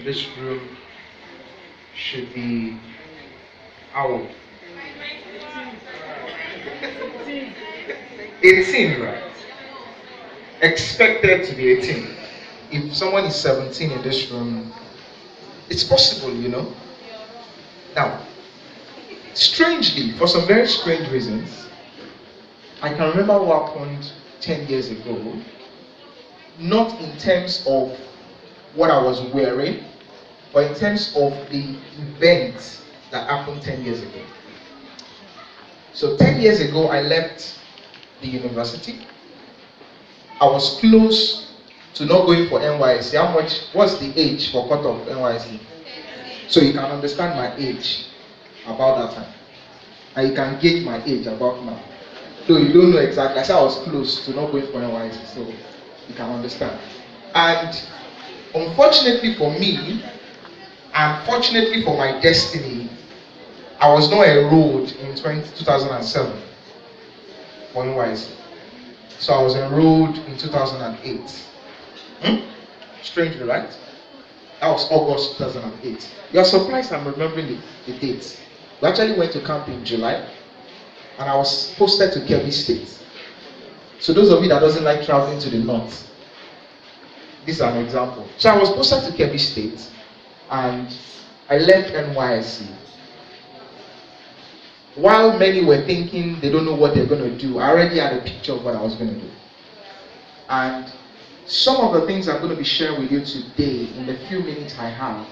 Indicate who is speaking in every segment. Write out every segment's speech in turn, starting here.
Speaker 1: in this room should be how old? 18, right? Expected to be 18. If someone is 17 in this room, it's possible, you know. Now, strangely, for some very strange reasons, I can remember what happened 10 years ago, not in terms of what I was wearing, but in terms of the events that happened 10 years ago. So 10 years ago, I left the university. I was close to not going for NYSC. What's the age for cutoff NYSC? So you can understand my age about that time. And you can gauge my age about now. So you don't know exactly. I said I was close to not going for NYSC, so you can understand. And unfortunately for me, and fortunately for my destiny, I was not enrolled in 2007 for NYSC. So I was enrolled in 2008. Strangely, right? That was August 2008. You're surprised I'm remembering the dates. We actually went to camp in July, and I was posted to Kebbi State. So those of you that doesn't like traveling to the north, this is an example. So I was posted to Kebbi State, and I left NYSC. While many were thinking they don't know what they're going to do, I already had a picture of what I was going to do. And some of the things I'm going to be sharing with you today, in the few minutes I have,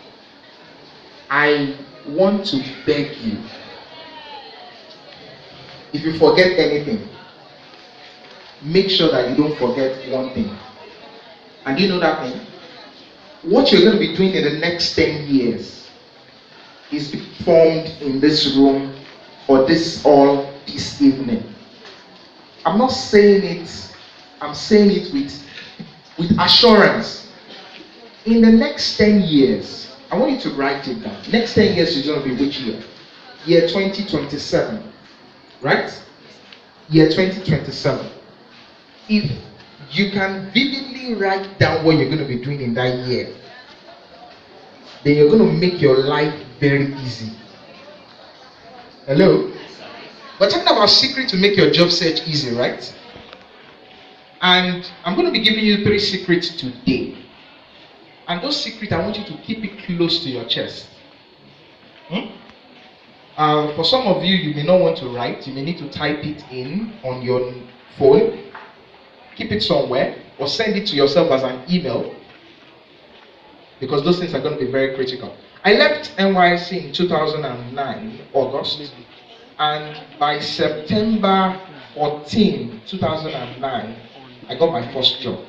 Speaker 1: I want to beg you, if you forget anything, make sure that you don't forget one thing. And do you know that thing? What you're going to be doing in the next 10 years is formed in this room or this evening. I'm not saying it, I'm saying it with assurance. In the next 10 years, I want you to write it down. Next 10 years is going to be which year? Year 2027. Right? Year 2027. If you can vividly write down what you're going to be doing in that year, then you're going to make your life very easy. Hello? We're talking about secrets to make your job search easy, right? And I'm going to be giving you 3 secrets today. And those secrets, I want you to keep it close to your chest. For some of you, you may not want to write. You may need to type it in on your phone. Keep it somewhere. Or send it to yourself as an email. Because those things are going to be very critical. I left NYSC in 2009, August. And by September 14, 2009, I got my first job.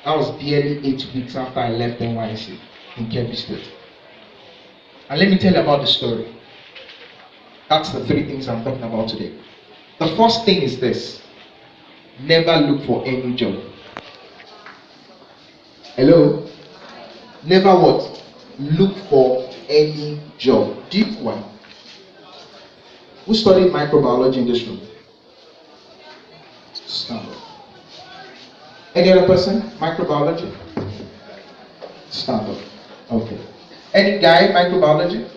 Speaker 1: That was barely 8 weeks after I left NYSC in Kebbi State. And let me tell you about the story. That's the 3 things I'm talking about today. The first thing is this. Never look for any job. Hello? Never what? Look for any job. Do you know why? Who studied microbiology in this room? Stand up. Any other person? Microbiology? Stand up. Okay. Any guy microbiology?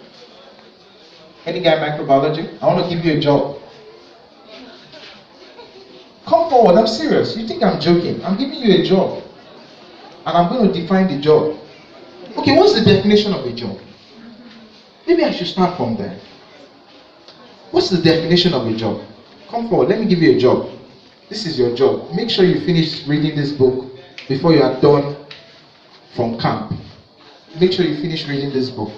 Speaker 1: Any guy microbiology? I want to give you a job. Come forward, I'm serious. You think I'm joking? I'm giving you a job. And I'm going to define the job. Okay, what's the definition of a job? Maybe I should start from there. What's the definition of a job? Come forward, let me give you a job. This is your job. Make sure you finish reading this book before you are done from camp. Make sure you finish reading this book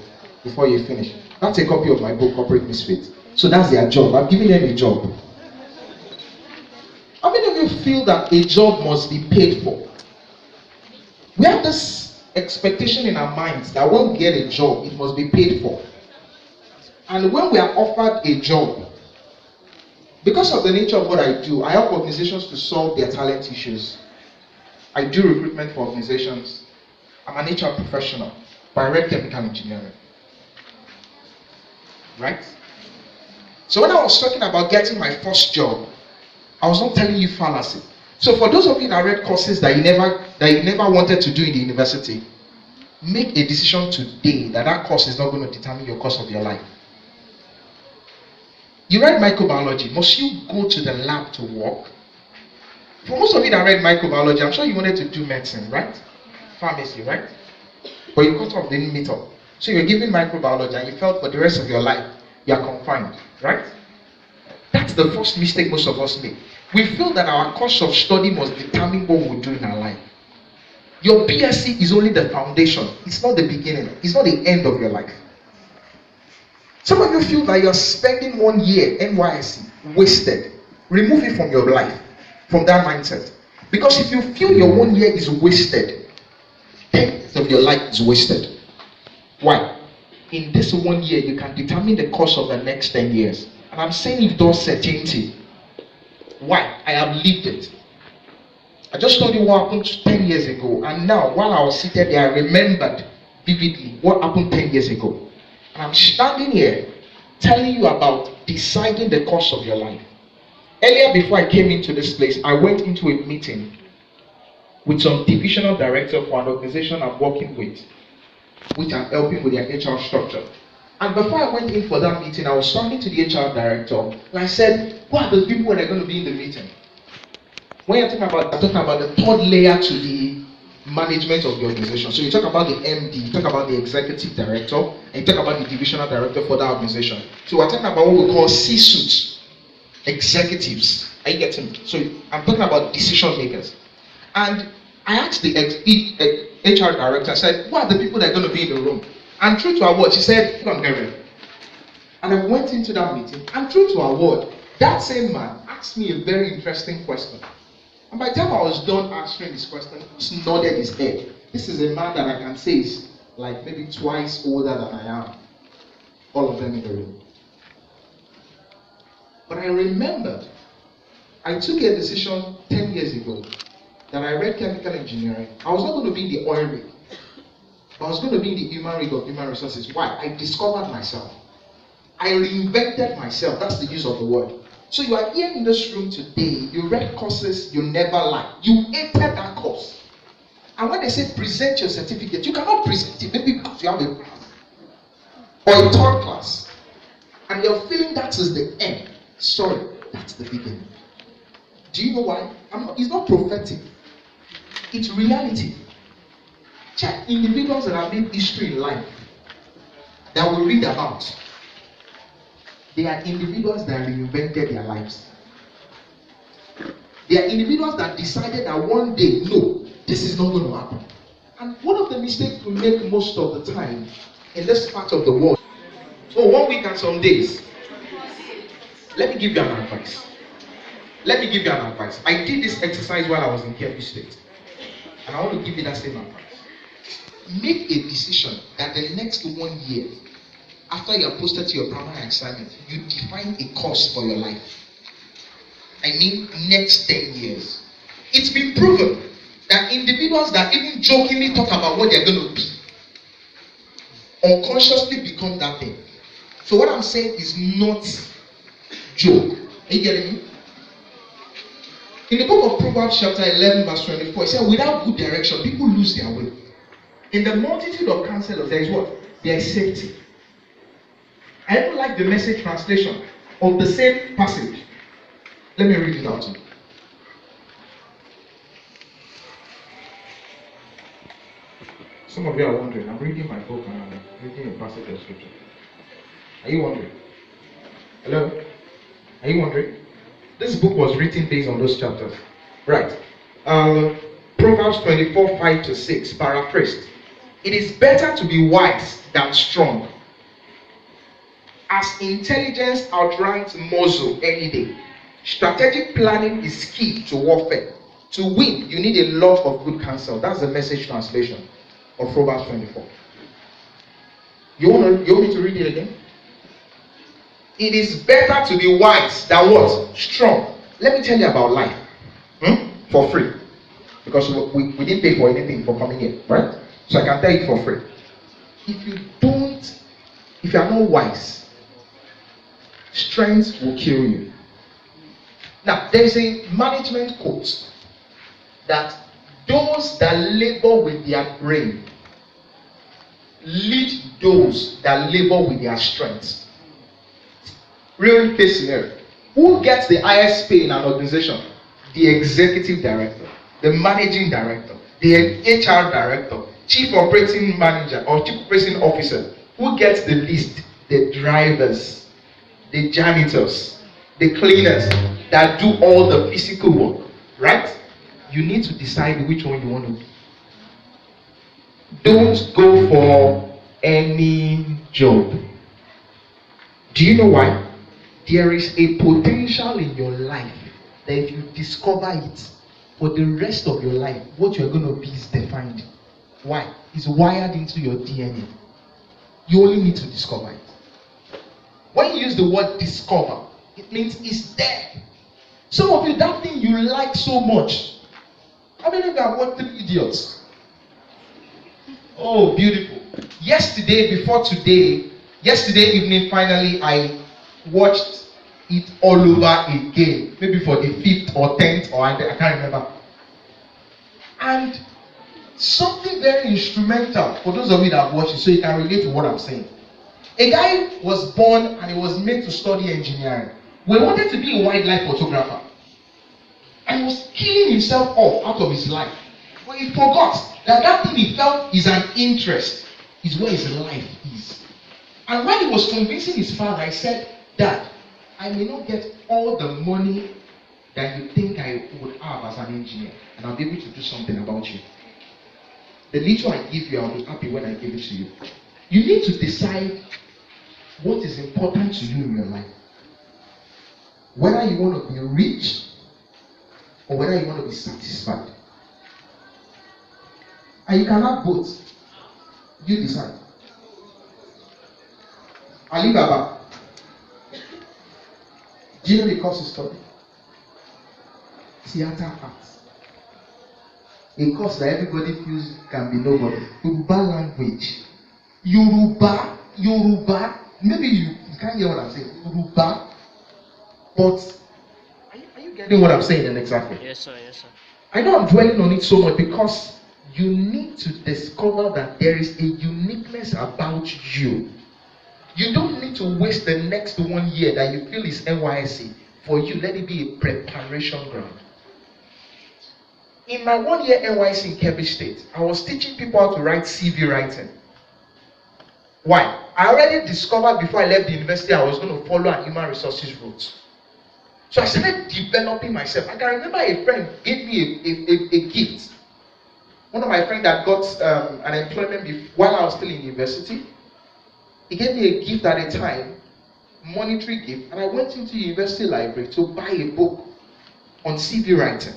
Speaker 1: before you finish. That's a copy of my book, Corporate Misfits. So that's their job. I'm giving them a job. How many of you feel that a job must be paid for? We have this expectation in our minds that when we get a job, it must be paid for. And when we are offered a job, because of the nature of what I do, I help organizations to solve their talent issues. I do recruitment for organizations. I'm an HR professional, but I read chemical engineering. Right? So when I was talking about getting my first job, I was not telling you fallacy. So for those of you that read courses that you never wanted to do in the university, make a decision today that that course is not going to determine your course of your life. You read microbiology, must you go to the lab to work? For most of you that read microbiology, I'm sure you wanted to do medicine, right? Pharmacy, right? But you cut off, didn't meet up. So you're given microbiology and you felt for the rest of your life, you are confined, right? That's the first mistake most of us make. We feel that our course of study must determine what we'll do in our life. Your BSc is only the foundation. It's not the beginning. It's not the end of your life. Some of you feel that you're spending 1 year NYSC wasted. Remove it from your life, from that mindset. Because if you feel your 1 year is wasted, 10 years of your life is wasted. Why? In this 1 year, you can determine the course of the next 10 years. And I'm saying it with all certainty. Why? I have lived it. I just told you what happened 10 years ago. And now, while I was seated there, I remembered vividly what happened 10 years ago. And I'm standing here telling you about deciding the course of your life. Earlier, before I came into this place, I went into a meeting with some divisional director for an organization I'm working with, which I'm helping with their HR structure. And before I went in for that meeting, I was talking to the HR director, and I said, "Who are the people that are going to be in the meeting?" When I'm talking about the third layer to the management of the organization. So you talk about the MD, you talk about the executive director, and you talk about the divisional director for that organization. So we're talking about what we call C-suite executives. Are you getting me? So I'm talking about decision makers. And I asked the HR director, I said, "What are the people that are going to be in the room?" And true to her word, she said, "Come on, Gary." And I went into that meeting, and true to her word, that same man asked me a very interesting question. And by the time I was done answering this question, he just nodded his head. This is a man that I can say is like maybe twice older than I am. All of them in the room. But I remembered, I took a decision 10 years ago that I read chemical engineering. I was not going to be in the oil rig. I was going to be in the human rig of human resources. Why? I discovered myself. I reinvented myself. That's the use of the word. So you are here in this room today, you read courses you never liked. You hated that course. And when they say present your certificate, you cannot present it maybe because you have a class or a third class. And you're feeling that is the end. Sorry, that's the beginning. Do you know why? It's not prophetic. It's reality. Check individuals that have made history in life that we read about. They are individuals that reinvented their lives. They are individuals that decided that one day, no, this is not going to happen. And one of the mistakes we make most of the time in this part of the world, so 1 week and some days, let me give you an advice. I did this exercise while I was in Kebbi State. And I want to give you that same advice. Make a decision that the next 1 year, after you are posted to your primary assignment, you define a course for your life. I mean, next 10 years. It's been proven that individuals that even jokingly talk about what they're going to be unconsciously become that thing. So what I'm saying is not joke. Are you getting me? In the book of Proverbs chapter 11 verse 24, it says, without good direction, people lose their way. In the multitude of counselors, there is what? There is safety. I don't like the Message translation of the same passage. Let me read it out to you. Some of you are wondering, I'm reading my book and I'm reading a passage of scripture. Are you wondering? Hello? Are you wondering? This book was written based on those chapters. Right. Proverbs 24, 5-6, paraphrased. It is better to be wise than strong, as intelligence outranks muscle any day. Strategic planning is key to warfare. To win, you need a lot of good counsel. That's the Message translation of Proverbs 24. You want me to read it again? It is better to be wise than what? Strong. Let me tell you about life. For free. Because we didn't pay for anything for coming here, right? So I can tell you for free. If you are not wise, strength will kill you. Now, there is a management quote that those that labor with their brain lead those that labor with their strength. Real case scenario. Who gets the highest pay in an organization? The executive director, the managing director, the HR director, chief operating manager or chief operating officer. Who gets the least? The drivers, the janitors, the cleaners that do all the physical work, right? You need to decide which one you want to be. Don't go for any job. Do you know why? There is a potential in your life that if you discover it, for the rest of your life, what you're going to be is defined. Why? It's wired into your DNA. You only need to discover it. When you use the word discover, it means it's there. Some of you, that thing you like so much. How many of you have watched 3 Idiots? Oh, beautiful. Yesterday evening, finally, I watched it all over again. Maybe for the 5th or 10th, or I can't remember. And something very instrumental for those of you that have watched it, so you can relate to what I'm saying. A guy was born and he was made to study engineering. We wanted to be a wildlife photographer. And he was killing himself off out of his life. But he forgot that thing he felt is an interest, is where his life is. And when he was convincing his father, I said, Dad, I may not get all the money that you think I would have as an engineer, and I'll be able to do something about you. The little I give you, I'll be happy when I give it to you. You need to decide what is important to you in your life. Whether you want to be rich or whether you want to be satisfied. And you can have both. You decide. Ali Baba. Do you know the course he studied? Theater arts. A course that everybody feels can be nobody. Yoruba language. Yoruba. Maybe you can't hear what I'm saying. Yoruba. But are you getting what I'm saying then exactly?
Speaker 2: Yes, sir.
Speaker 1: I know I'm dwelling on it so much because you need to discover that there is a uniqueness about you. You don't need to waste the next 1 year that you feel is NYSC. For you, let it be a preparation ground. In my 1 year NYSC in Kebbi State, I was teaching people how to write CV writing. Why? I already discovered before I left the university I was going to follow an human resources route. So I started developing myself. I can remember a friend gave me a gift. One of my friends that got an employment while I was still in university, he gave me a gift at a time, monetary gift, and I went into the university library to buy a book on CV writing.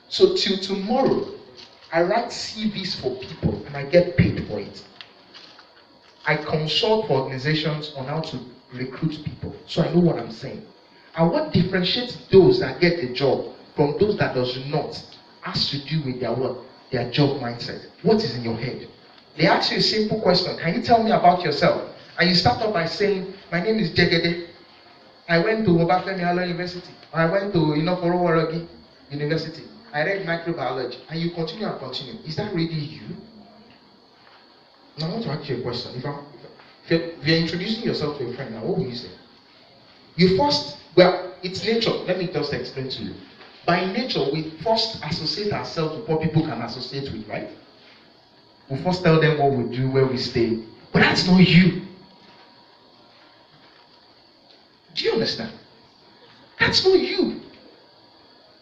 Speaker 1: So till tomorrow, I write CVs for people and I get paid for it. I consult for organizations on how to recruit people, so I know what I'm saying. And what differentiates those that get the job from those that does not has to do with their what? Their job mindset. What is in your head? They ask you a simple question. Can you tell me about yourself? And you start off by saying, my name is Jegede. I went to Obafemi Awolowo University. I went to Inoforo University. I read microbiology. And you continue and continue. Is that really you? Now I want to ask you a question. If you're introducing yourself to a friend now, what will you say? You first, well, it's nature. Let me just explain to you. By nature, we first associate ourselves with what people can associate with, right? We first tell them what we do, where we stay. But that's not you. Do you understand? That's not you.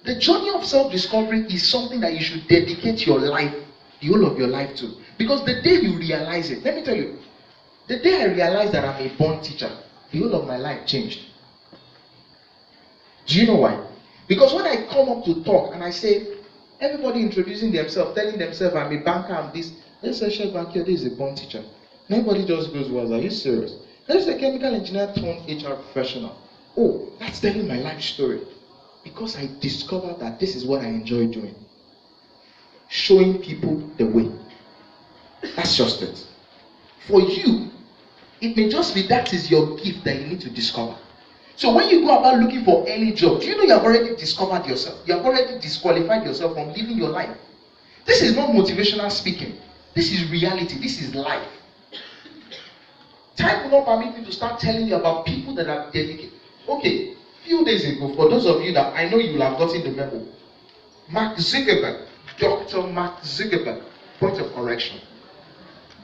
Speaker 1: The journey of self-discovery is something that you should dedicate your life, the whole of your life to. Because the day you realize it, let me tell you, the day I realized that I'm a born teacher, the whole of my life changed. Do you know why? Because when I come up to talk and I say, everybody introducing themselves, telling themselves I'm a banker, I'm this, they say Segun Akiode is a born teacher. Nobody just goes, well, are you serious? There's a chemical engineer turned HR professional. Oh, that's telling my life story. Because I discovered that this is what I enjoy doing. Showing people the way. That's just it. For you, it may just be that is your gift that you need to discover. So when you go about looking for any job, do you know you have already discovered yourself? You have already disqualified yourself from living your life. This is not motivational speaking. This is reality. This is life. time will not permit me to start telling you about people that are dedicated. Okay, few days ago, for those of you that I know you will have gotten the memo, Mark Zuckerberg, Dr. Mark Zuckerberg, point of correction.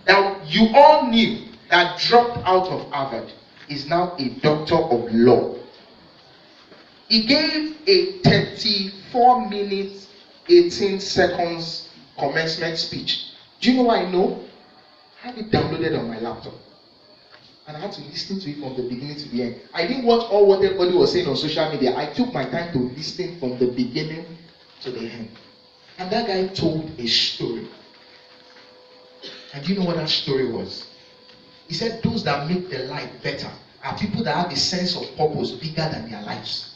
Speaker 1: Now, you all knew that dropped out of Harvard is now a doctor of law. He gave a 34 minutes, 18 seconds commencement speech. Do you know what I know? I had it downloaded on my laptop. And I had to listen to it from the beginning to the end. I didn't watch all what everybody was saying on social media. I took my time to listen from the beginning to the end. And that guy told a story. And do you know what that story was? He said those that make their life better are people that have a sense of purpose bigger than their lives.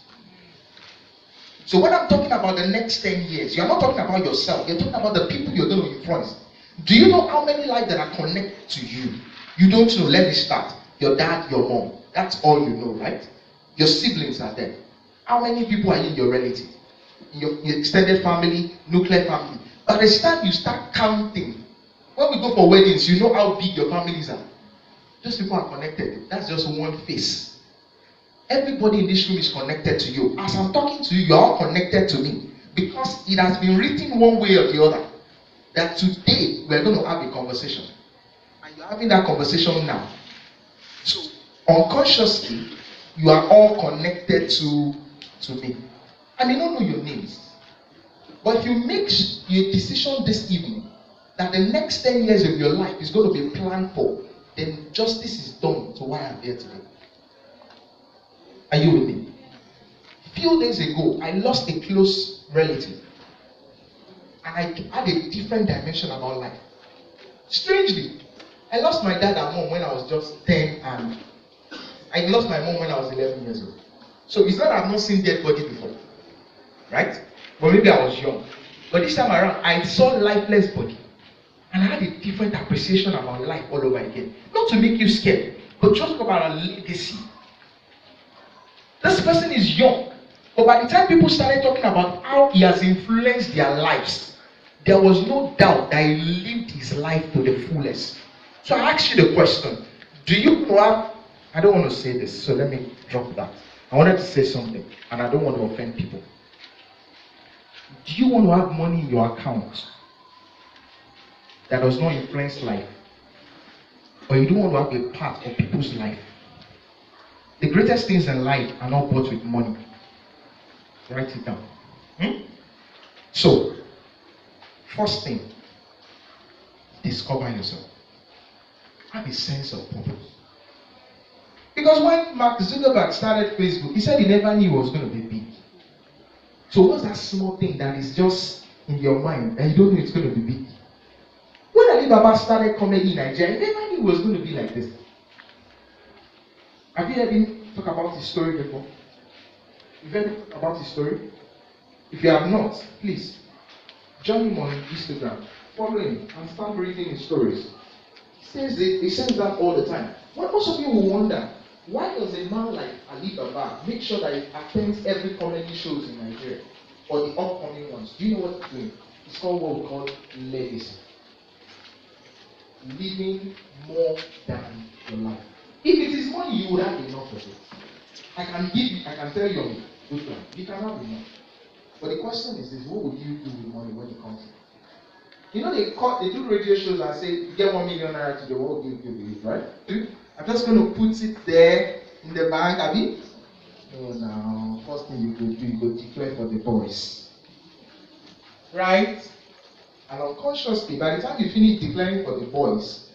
Speaker 1: So when I'm talking about the next 10 years, you're not talking about yourself. You're talking about the people you're going to influence. Do you know how many lives that are connected to you? You don't know. Let me start. Your dad, your mom. That's all you know, right? Your siblings are there. How many people are in your relative? In your extended family, nuclear family. By the time you start counting, when we go for weddings, you know how big your families are. Those people are connected. That's just one face. Everybody in this room is connected to you. As I'm talking to you, you're all connected to me. Because it has been written one way or the other that today we're going to have a conversation. And you're having that conversation now. So, unconsciously, you are all connected to me. I may not know your names. But if you make a decision this evening that the next 10 years of your life is going to be planned for, then justice is done to why I'm here today. Are you with me? A few days ago, I lost a close relative. And I had a different dimension about life. Strangely, I lost my dad and mom when I was just 10 and I lost my mom when I was 11 years old. So it's not that I've not seen dead body before. Right? But maybe I was young. But this time around, I saw lifeless body. And I had a different appreciation about life all over again. Not to make you scared, but just about a legacy. This person is young. But by the time people started talking about how he has influenced their lives, there was no doubt that he lived his life to the fullest. So I ask you the question, do you have, I don't want to say this, so let me drop that. I wanted to say something, and I don't want to offend people. Do you want to have money in your account that does not influence life? Or you don't want to have a part of people's life? The greatest things in life are not bought with money. Write it down. So, first thing, discover yourself. Have a sense of purpose. Because when Mark Zuckerberg started Facebook, he said he never knew it was going to be big. So what's that small thing that is just in your mind and you don't know it's going to be big? When Alibaba started comedy in Nigeria, he never knew it was going to be like this. Have you heard him talk about his story before? You've heard him talk about his story? If you have not, please join him on Instagram, follow him, and start reading his stories. He says that all the time. Well, most of you will wonder, why does a man like Alibaba make sure that he attends every comedy shows in Nigeria or the upcoming ones? Do you know what he's doing? It's called what we call legacy. Living more than your life. If it is money, you would have enough of it. I can tell you on good plan. You can have enough. But the question is this: what would you do with money when it comes to it? You know, they do radio shows and say, you get 1 million naira today, what will you do with it, right? I'm just going to put it there in the bank, Abi. Oh, no. First thing you go do, you go declare for the boys. Right? And unconsciously, by the time you finish declaring for the boys,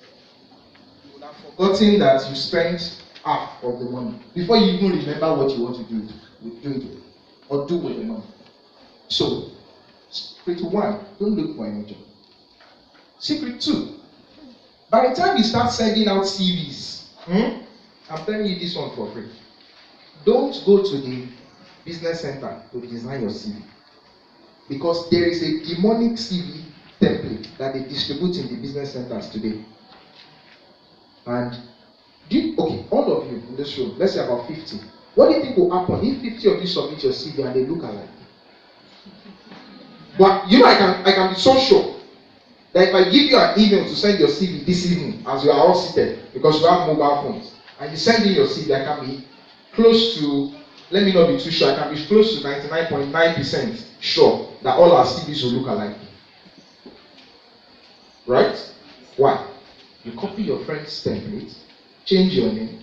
Speaker 1: you would have forgotten that you spent half of the money before you even remember what you want to do with it or do with the money. So, secret 1, don't look for any job. Secret 2, by the time you start sending out CVs, I'm telling you this one for free. Don't go to the business center to design your CV. Because there is a demonic CV template that they distribute in the business centers today. And, okay, all of you in this room, let's say about 50. What do you think will happen if 50 of you submit your CV and they look alike? But, you know, I can be so sure That if I give you an email to send your CV this evening, as you are all seated, because you have mobile phones, and you send in your CV, I can be close to, let me not be too sure, I can be close to 99.9% sure that all our CVs will look alike. Right? Why? You copy your friend's template, change your name.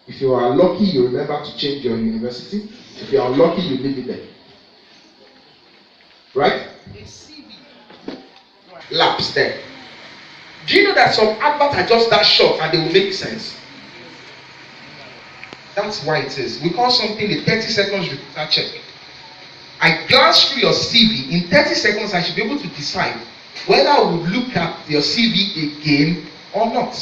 Speaker 1: If you are lucky, you remember to change your university. If you are unlucky, you leave it there. Right? A CV lapse there. Do you know that some adverts are just that short and they will make sense? That's why it is. We call something a 30 seconds recruiter check. I glance through your CV. In 30 seconds, I should be able to decide whether I would look at your CV again or not.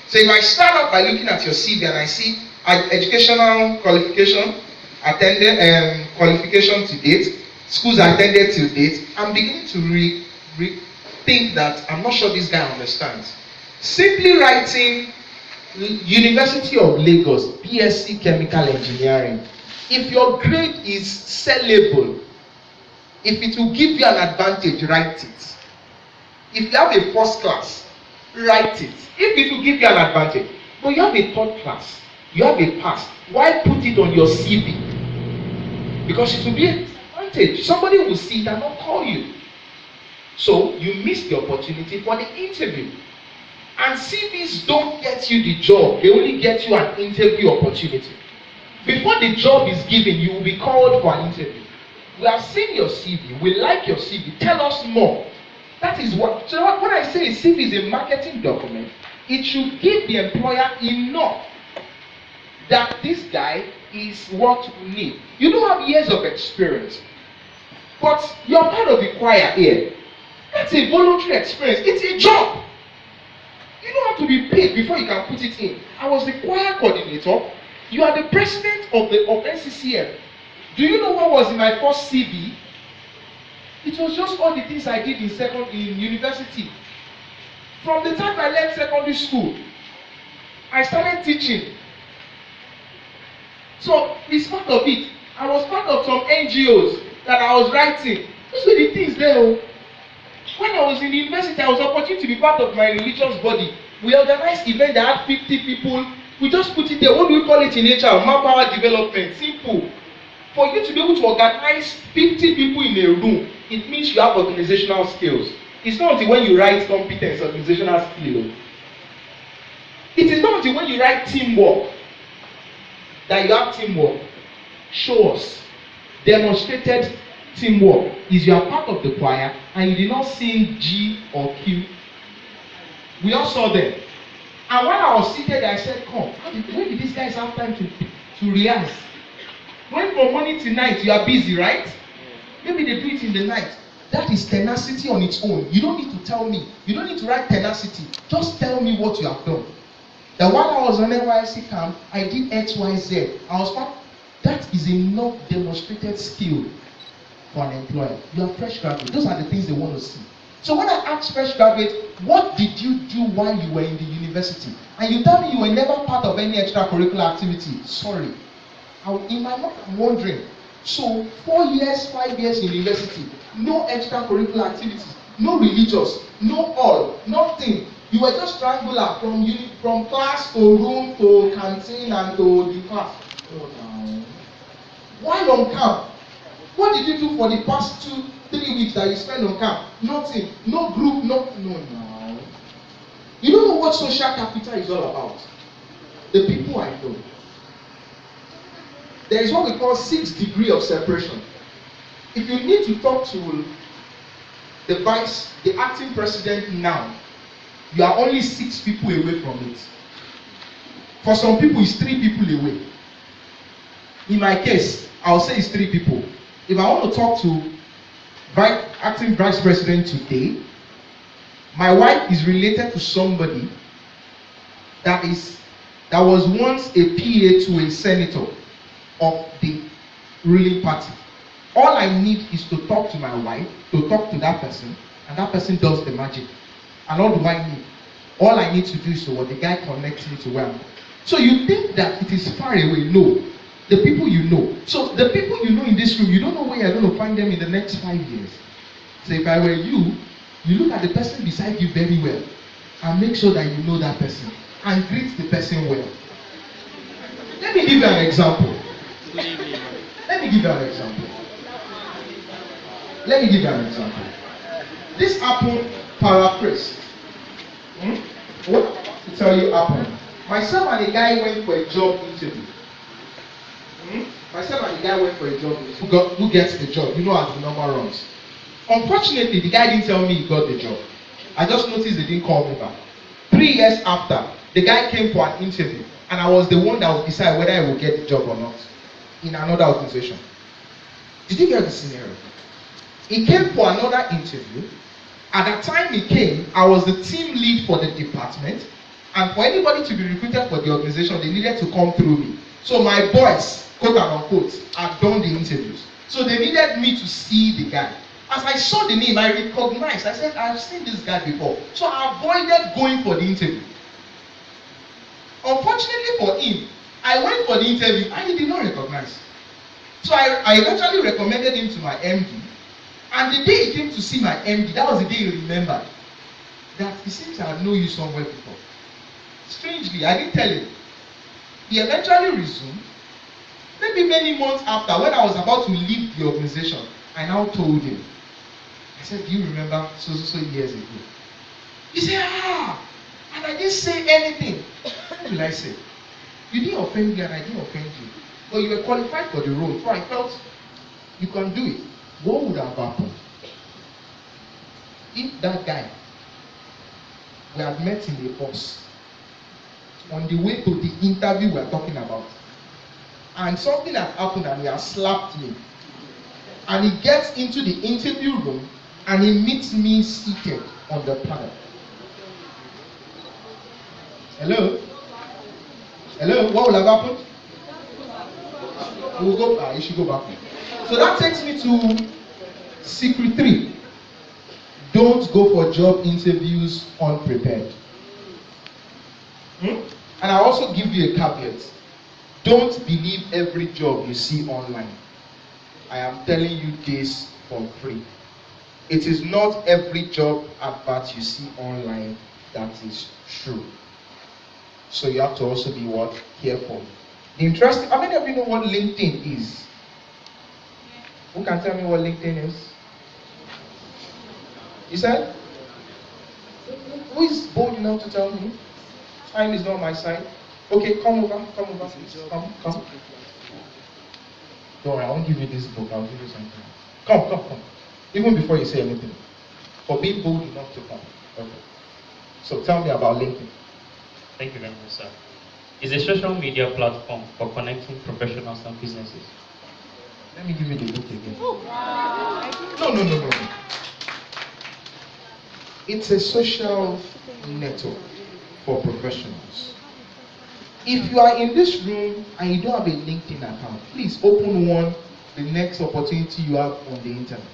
Speaker 1: So if I start off by looking at your CV and I see educational qualification, attended qualification to date, schools attended to date, I'm beginning to think that I'm not sure this guy understands. Simply writing University of Lagos, BSc Chemical Engineering, if your grade is sellable, if it will give you an advantage, write it. If you have a first class, write it. If it will give you an advantage. But you have a third class, you have a pass, why put it on your CV? Because it will be an advantage. Somebody will see it and not call you. So you miss the opportunity for the interview. And CVs don't get you the job, they only get you an interview opportunity. Before the job is given, you will be called for an interview. We have seen your CV, we like your CV, tell us more. That is what, so when I say a CV is a marketing document, it should give the employer enough that this guy is what we need. You don't have years of experience, but you're part of the choir here. That's a voluntary experience, it's a job. You don't have to be paid before you can put it in. I was the choir coordinator. You are the president of NCCF. Do you know what was in my first CV? It was just all the things I did in university. From the time I left secondary school, I started teaching. So it's part of it. I was part of some NGOs that I was writing. Those were the things there. When I was in the university, I was opportunity to be part of my religious body. We organized events that had 50 people. We just put it there. What do we call it in HR? Manpower development. Simple. For you to be able to organize 50 people in a room, it means you have organizational skills. It's not until when you write competence, organizational skill. It is not until when you write teamwork that you have teamwork. Show us. Demonstrated teamwork is you are part of the choir and you did not sing G or Q. We all saw them. And when I was seated, I said, come, when did these guys have time to rehearse? When from morning to night, you are busy, right? Maybe they do it in the night. That is tenacity on its own. You don't need to tell me. You don't need to write tenacity. Just tell me what you have done. That while I was on NYC camp, I did X, Y, Z. That is enough demonstrated skill for an employer. You are fresh graduate. Those are the things they want to see. So when I ask fresh graduate, what did you do while you were in the university? And you tell me you were never part of any extracurricular activity. Sorry. In my mind, I'm wondering. So 4 years, 5 years in university, no extracurricular activities, no religious, no all, nothing. You were just triangular from class to room to canteen and to the class. Oh, no. While on camp, what did you do for the past 2-3 weeks that you spent on camp? Nothing. No group, no. You don't know what social capital is all about. The people I know. There is what we call 6 degrees of separation. If you need to talk to the acting president now, you are only 6 people away from it. For some people, it's 3 people away. In my case, I'll say it's 3 people. If I want to talk to acting vice president today, my wife is related to somebody that was once a PA to a senator of the ruling party. All I need is to talk to my wife, to talk to that person, and that person does the magic. And what do I need? All I need to do is to what the guy connects me to where I'm going. So you think that it is far away? No. The people you know. So the people you know in this room, you don't know where you're going to find them in the next 5 years. So if I were you, You look at the person beside you very well and make sure that you know that person and greet the person well. Let me give you an example. Let me give you an example. Let me give you an example. This happened paraphrased. What to tell you happened? Myself and a guy went for a job interview. Myself and the guy went for a job interview. Who gets the job? You know as the number runs. Unfortunately, the guy didn't tell me he got the job. I just noticed they didn't call me back. 3 years after, the guy came for an interview, and I was the one that would decide whether I would get the job or not in another organization. Did you get the scenario? He came for another interview. At that time he came, I was the team lead for the department, and for anybody to be recruited for the organization, they needed to come through me. So my boys, quote and unquote, had done the interviews. So they needed me to see the guy. As I saw the name, I recognized. I said, I've seen this guy before. So I avoided going for the interview. Unfortunately for him, I went for the interview and he did not recognize. So I eventually recommended him to my MD. And the day he came to see my MD, that was the day he remembered that he seems to have known you somewhere before. Strangely, I didn't tell him. He eventually resumed. Maybe many months after, when I was about to leave the organization, I now told him. I said, do you remember so years ago? He said, and I didn't say anything. What will I say? You didn't offend me and I didn't offend you. But you were qualified for the role. So I felt you can do it. What would have happened if that guy we had met in the bus on the way to the interview we are talking about, and something had happened and he has slapped me, and he gets into the interview room and he meets me seated on the panel? Hello? Hello? What will have happened? We'll go, you should go back. So that takes me to secret 3. Don't go for job interviews unprepared. And I also give you a caveat. Don't believe every job you see online. I am telling you this for free. It is not every job advert you see online that is true. So you have to also be careful. Interesting. How many of you know what LinkedIn is? Who can tell me what LinkedIn is? You said? Who is bold enough to tell me? Time is not on my side. Okay, come over, please. Come. Don't worry, I won't give you this book, I'll give you something. Come. Even before you say anything. For being bold enough to come. Okay. So tell me about LinkedIn.
Speaker 2: Thank you very much, sir. It's a social media platform for connecting professionals and businesses.
Speaker 1: Let me give you the book again. No. It's a social network for professionals. If you are in this room and you don't have a LinkedIn account, please open one the next opportunity you have on the internet.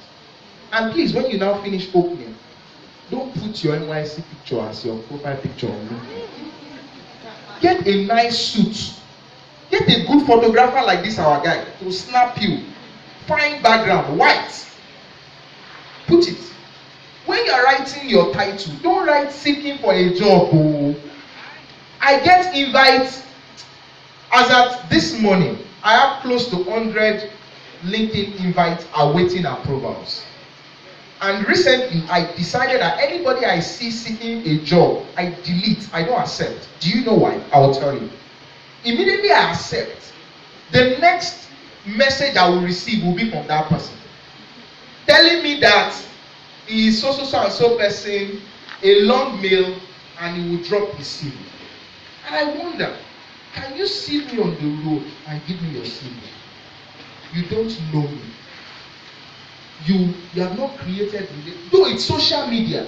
Speaker 1: And please, when you now finish opening, don't put your NYC picture as your profile picture on LinkedIn. Get a nice suit. Get a good photographer like this, our guy, to snap you. Fine background, white. Put it. When you are writing your title, don't write seeking for a job. Oh. I get invites. As at this morning, I have close to 100 LinkedIn invites awaiting approvals. And recently, I decided that anybody I see seeking a job, I delete, I don't accept. Do you know why? I will tell you. Immediately I accept, the next message I will receive will be from that person, telling me that he is so and so person, a long mail, and he will drop his CV. And I wonder, can you see me on the road and give me your CV? You don't know me. You have not created, though it's social media,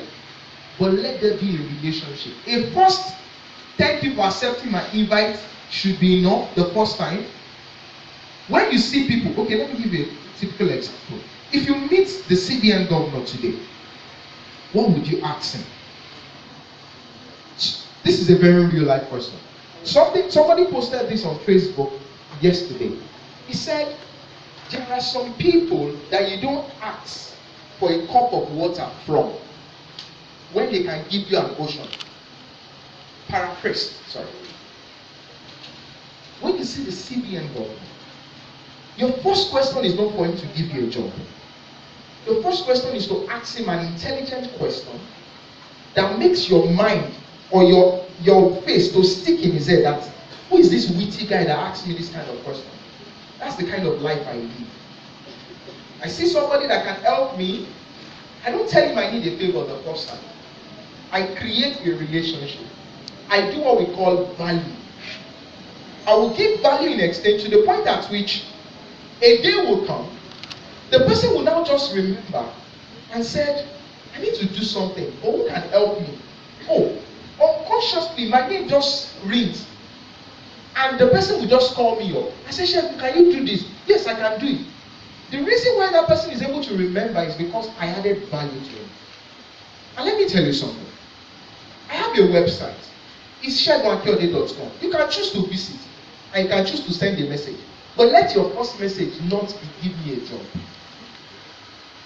Speaker 1: but let there be a relationship. A first, thank you for accepting my invite should be enough the first time. When you see people, okay, let me give you a typical example. If you meet the CBN governor today, what would you ask him? This is a very real life question. Somebody posted this on Facebook yesterday. He said, there are some people that you don't ask for a cup of water from. when they can give you an ocean. Paraphrased, sorry. When you see the CBN government, your first question is not for him to give you a job. Your first question is to ask him an intelligent question that makes your mind or your face to stick in his head that, who is this witty guy that asks me this kind of question? That's the kind of life I live. I see somebody that can help me. I don't tell him I need a favor the first time. I create a relationship. I do what we call value. I will give value in exchange to the point at which a day will come, the person will now just remember and said, I need to do something, but who can help me? Oh, unconsciously, my name just rings. And the person will just call me up. I say, Chef, can you do this? Yes, I can do it. The reason why that person is able to remember is because I added value to him. And let me tell you something. I have a website. It's segunakiode.com. You can choose to visit. And you can choose to send a message. But let your first message not be give me a job.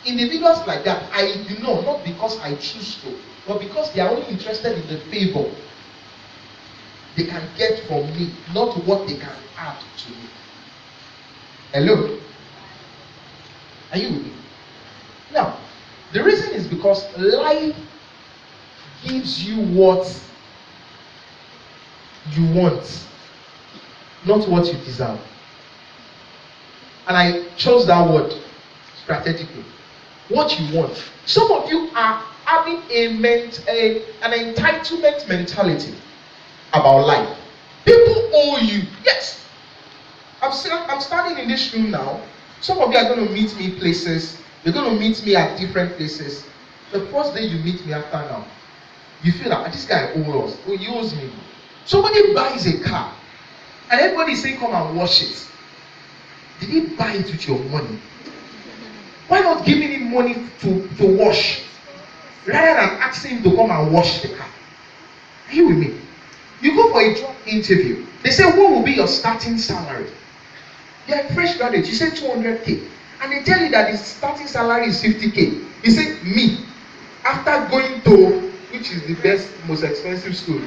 Speaker 1: Individuals like that, I ignore, not because I choose to, but because they are only interested in the favor they can get from me, not what they can add to me. Hello? Are you with me? Now, the reason is because life gives you what you want, not what you deserve. And I chose that word strategically. What you want. Some of you are having an entitlement mentality about life. People owe you. Yes. I'm standing in this room now. Some of you are going to meet me places. You're going to meet me at different places. The first day you meet me after now, you feel like, this guy owes us. Oh, he owes me. Somebody buys a car. And everybody is saying, come and wash it. Did he buy it with your money? Why not giving him money to wash? Rather than asking him to come and wash the car. Are you with me? You go for a job interview. They say, what will be your starting salary? You're a fresh graduate. You say 200K. And they tell you that the starting salary is 50K. You say, me. After going to, which is the best, most expensive school,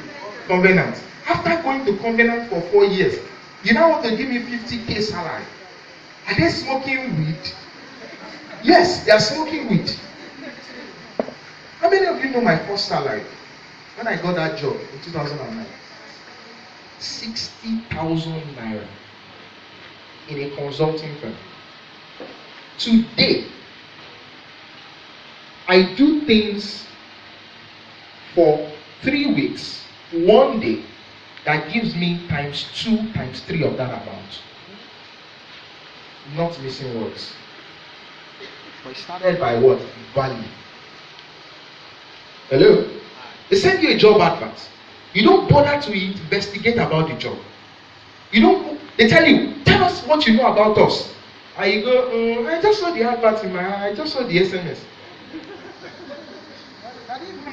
Speaker 1: Covenant. After going to Covenant for 4 years, you now want to give me 50K salary. Are they smoking weed? Yes, they are smoking weed. How many of you know my first salary? When I got that job in 2009, 60,000 naira in a consulting firm. Today, I do things for 3 weeks, 1 day, that gives me times 2, times 3 of that amount. Not missing words. But started by what? Value. Hello? They send you a job advert. You don't bother to investigate about the job. You don't. They tell you, tell us what you know about us. And you go, I just saw the advert in my eye. I just saw the SMS.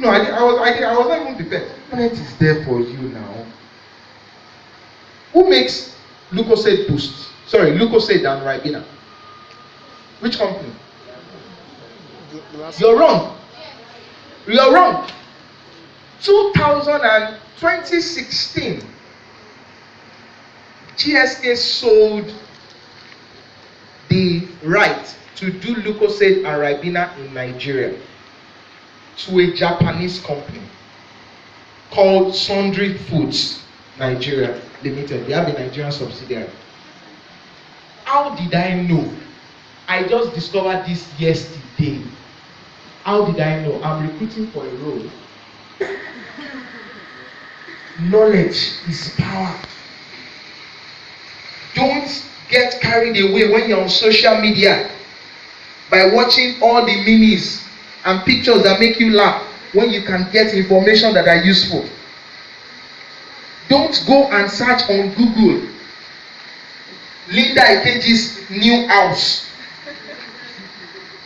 Speaker 1: I was not even prepared. It is there for you now. Who makes Lucozade Boost? Sorry, Lucozade and Ribena. Which company? You're wrong. You're wrong. 2016, GSK sold the right to do Lucozade and Ribena in Nigeria to a Japanese company called Sundry Foods Nigeria Limited. They have a Nigerian subsidiary. How did I know? I just discovered this yesterday. How did I know? I'm recruiting for a role. Knowledge is power. Don't get carried away when you're on social media by watching all the memes and pictures that make you laugh when you can get information that are useful. Don't go and search on Google Linda Ikeji's new house.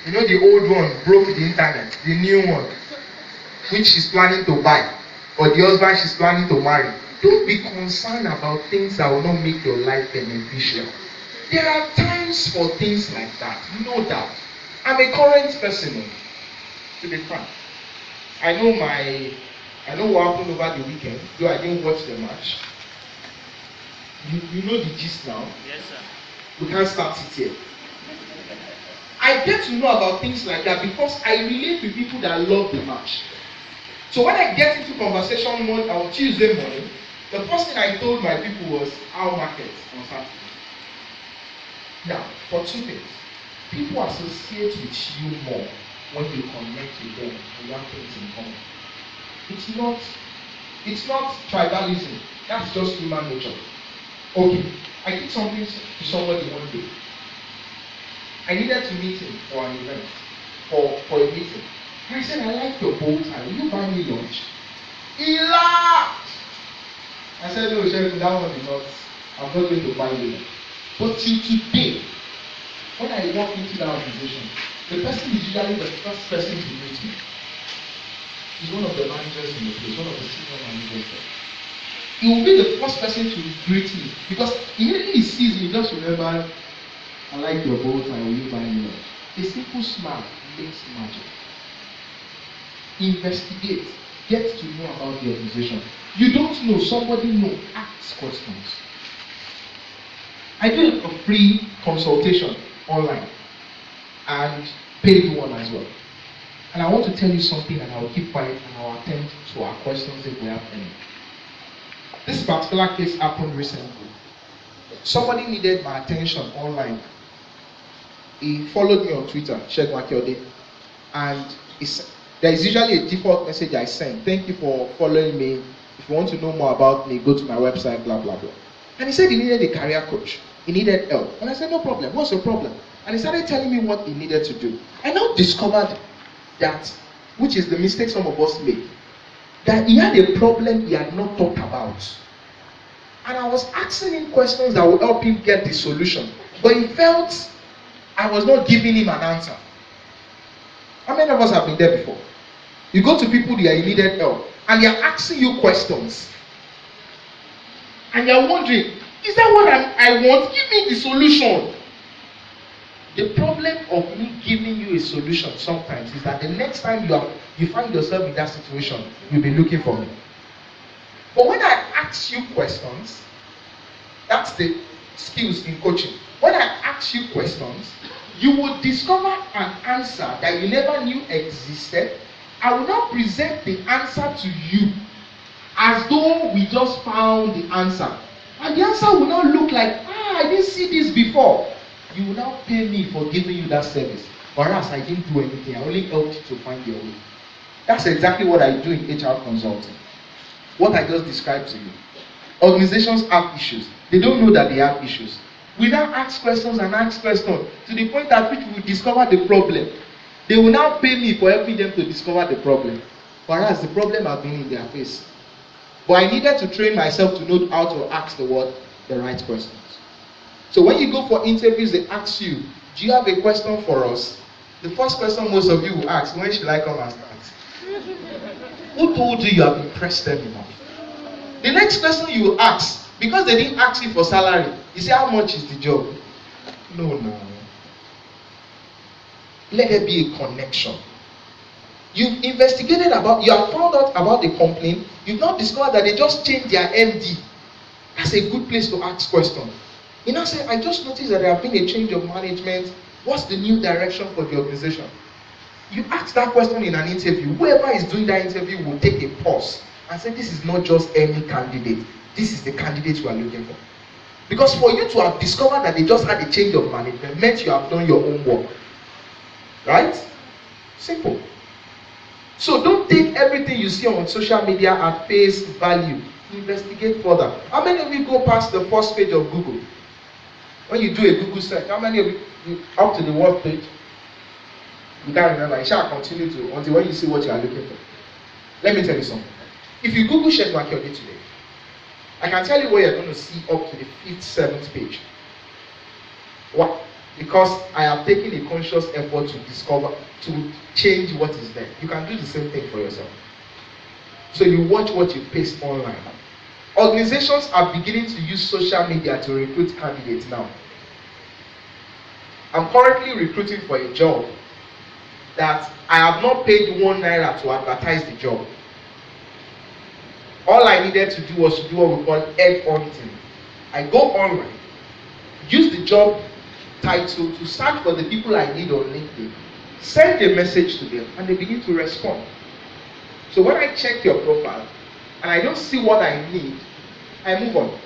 Speaker 1: You know the old one broke the internet, the new one, which she's planning to buy, or the husband she's planning to marry. Don't be concerned about things that will not make your life beneficial. There are times for things like that, no doubt. I'm a current person, to be frank. I know what happened over the weekend, though I didn't watch the match. You know the gist now.
Speaker 2: Yes, sir.
Speaker 1: We can't start it here. I get to know about things like that because I relate to people that love the match. So when I get into conversation on Tuesday morning, the first thing I told my people was our market on Saturday. Now, for two things, people associate with you more when you connect with them and you have things in common. It's not tribalism. That's just human nature. Okay, I did something to somebody one day. I needed to meet him for an event, for a meeting. And I said, I like your bow tie. Will you buy me lunch? He laughed. I said, no, Sheriff, that one is not. I'm not going to buy you lunch. But till today, when I walk into that organization, the person is usually the first person to meet me. He's one of the managers in the place, one of the senior managers there. He will be the first person to greet me because immediately he sees me, just remember, I like your bow tie, will you buy me lunch? A simple smile makes magic. Investigate, get to know about the organization. You don't know, somebody knows, ask questions. I do a free consultation online and paid one as well. And I want to tell you something and I will keep quiet and I will attend to our questions if we have any. This particular case happened recently. Somebody needed my attention online. He followed me on Twitter, Segun Akiode, and there is usually a default message I send. Thank you for following me. If you want to know more about me, go to my website, blah, blah, blah. And he said he needed a career coach. He needed help. And I said, no problem. What's your problem? And he started telling me what he needed to do. I now discovered that, which is the mistake some of us make, that he had a problem he had not thought about. And I was asking him questions that would help him get the solution. But he felt I was not giving him an answer. How many of us have been there before? You go to people that you needed help, and they are asking you questions. And you are wondering, is that what I want? Give me the solution. The problem of me giving you a solution sometimes is that the next time you find yourself in that situation, you'll be looking for me. But when I ask you questions, that's the skills in coaching. When I ask you questions, you will discover an answer that you never knew existed. I will now present the answer to you as though we just found the answer. And the answer will now look like, I didn't see this before. You will now pay me for giving you that service. Whereas I didn't do anything, I only helped you to find your way. That's exactly what I do in HR consulting. What I just described to you. Organizations have issues. They don't know that they have issues. We now ask questions and ask questions to the point at which we will discover the problem. They will now pay me for helping them to discover the problem. Whereas the problem has been in their face. But I needed to train myself to know how to ask the right questions. So when you go for interviews, they ask you, do you have a question for us? The first question most of you will ask, when should I come and start? Who told you you have impressed them enough? The next question you will ask, because they didn't ask you for salary, you say, how much is the job? No. Let there be a connection. You've investigated about, you have found out about the company, you've not discovered that they just changed their MD. That's a good place to ask questions. You now say, I just noticed that there have been a change of management. What's the new direction for the organization? You ask that question in an interview. Whoever is doing that interview will take a pause and say, this is not just any candidate. This is the candidate we are looking for. Because for you to have discovered that they just had a change of management meant you have done your own work. Right? Simple. So don't take everything you see on social media at face value. Investigate further. How many of you go past the first page of Google? When you do a Google search, how many of you up to the work page? You can't remember. You shall continue to until when you see what you are looking for. Let me tell you something. If you Google Segun Akiode today, I can tell you what you're going to see up to the 5th, 7th page. Why? Because I have taken a conscious effort to discover, to change what is there. You can do the same thing for yourself. So you watch what you paste online. Organizations are beginning to use social media to recruit candidates now. I'm currently recruiting for a job that I have not paid 1 naira to advertise the job. All I needed to do was to do what we call head hunting. I go online, use the job title to search for the people I need on LinkedIn, send a message to them, and they begin to respond. So when I check your profile and I don't see what I need, I move on.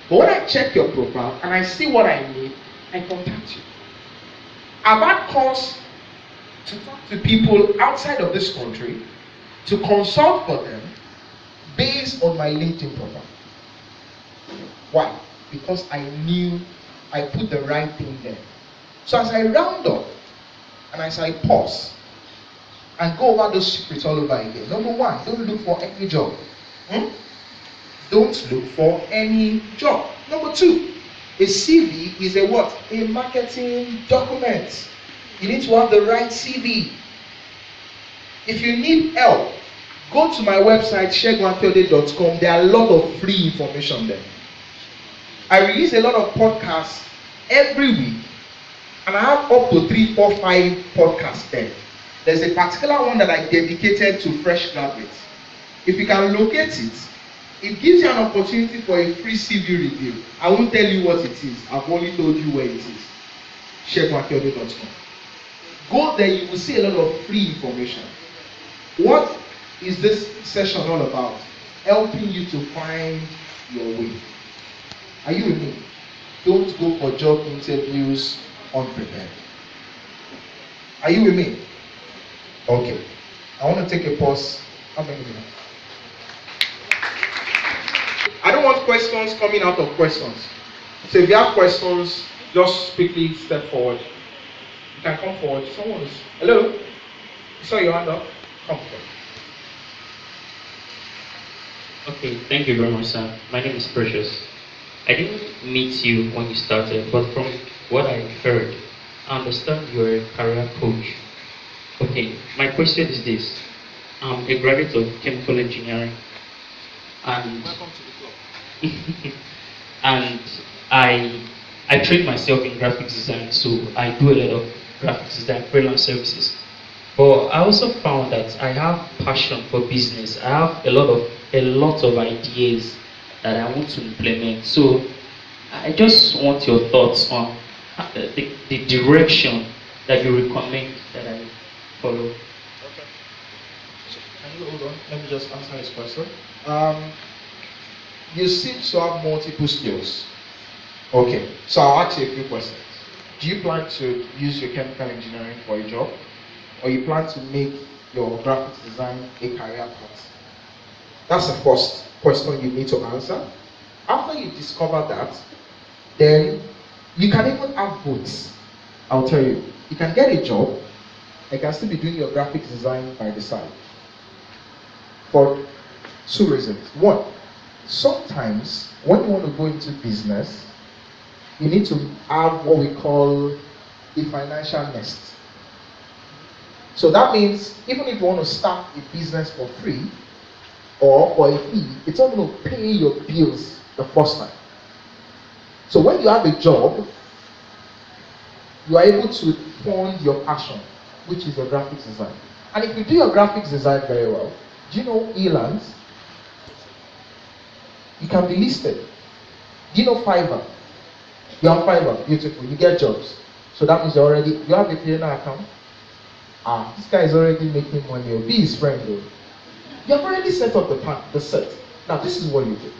Speaker 1: But when I check your profile and I see what I need, I contact you. I've had calls to talk to people outside of this country, to consult for them based on my LinkedIn profile. Why? Because I knew I put the right thing there. So as I round up and as I pause and go over those secrets all over again. Number one, don't look for any job. Don't look for any job. Number two, a CV is a what? A marketing document. You need to have the right CV. If you need help, go to my website, segunakiode.com. There are a lot of free information there. I release a lot of podcasts every week, and I have up to 3, 4, 5 podcasts there. There's a particular one that I dedicated to fresh graduates. If you can locate it, it gives you an opportunity for a free CV review. I won't tell you what it is. I've only told you where it is. Segunakiode.com. Go there, you will see a lot of free information. What is this session all about? Helping you to find your way. Are you with me? Don't go for job interviews unprepared. Are you with me? Okay. I want to take a pause. How many minutes? I don't want questions coming out of questions. So if you have questions, just quickly step forward. You can come forward. Someone is. Hello? You saw your hand up? Come forward.
Speaker 2: Okay, thank you very much, sir. My name is Precious. I didn't meet you when you started, but from what I heard, I understand you're a career coach. Okay, my question is this. I'm a graduate of chemical engineering, and
Speaker 1: Welcome to the club.
Speaker 2: and I train myself in graphics design, so I do a lot of graphics design freelance services. But I also found that I have passion for business. I have a lot of ideas that I want to implement. So I just want your thoughts on the direction that you recommend that I follow.
Speaker 1: Okay. So, can you hold on? Let me just answer this question. You seem to have multiple skills. Okay. So I'll ask you a few questions. Do you plan to use your chemical engineering for a job? Or you plan to make your graphics design a career path? That's the first question you need to answer. After you discover that, then you can even have both. I'll tell you. You can get a job, and you can still be doing your graphics design by the side. For 2 reasons. One, sometimes when you want to go into business, you need to have what we call a financial nest. So that means even if you want to start a business for free or for a fee, it's not going to pay your bills the first time. So when you have a job, you are able to fund your passion, which is your graphics design. And if you do your graphics design very well, do you know Elands? You can be listed. Do you know Fiverr? You're on Fiverr, beautiful, you get jobs. So that means you have a P&L account. This guy is already making money. Be his friend though. You have already set up the set. Now this is what you do.